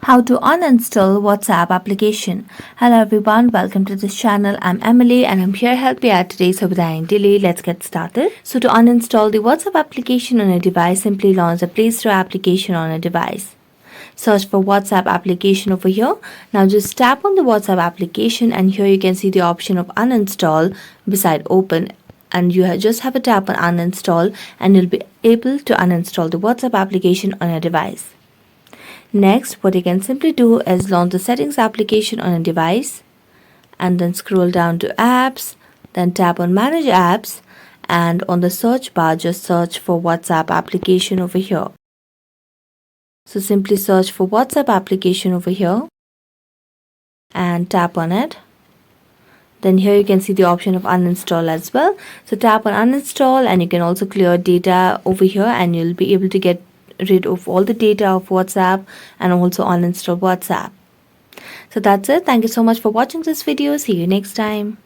How to uninstall WhatsApp application. Hello everyone, welcome to this channel. I'm Emily and I'm here to help you out today. So without any delay, let's get started. So to uninstall the WhatsApp application on a device, simply launch the Play Store application on a device. Search for WhatsApp application over here. Now just tap on the WhatsApp application and here you can see the option of uninstall beside open, and you just have a tap on uninstall and you'll be able to uninstall the WhatsApp application on a device. Next, what you can simply do is launch the settings application on a device and then scroll down to apps, then tap on manage apps, and on the search bar just search for WhatsApp application over here. So simply search for WhatsApp application over here and tap on it. Then here you can see the option of uninstall as well. So tap on uninstall and you can also clear data over here and you'll be able to get rid of all the data of WhatsApp and also uninstall WhatsApp. So that's it. Thank you so much for watching this video. See you next time.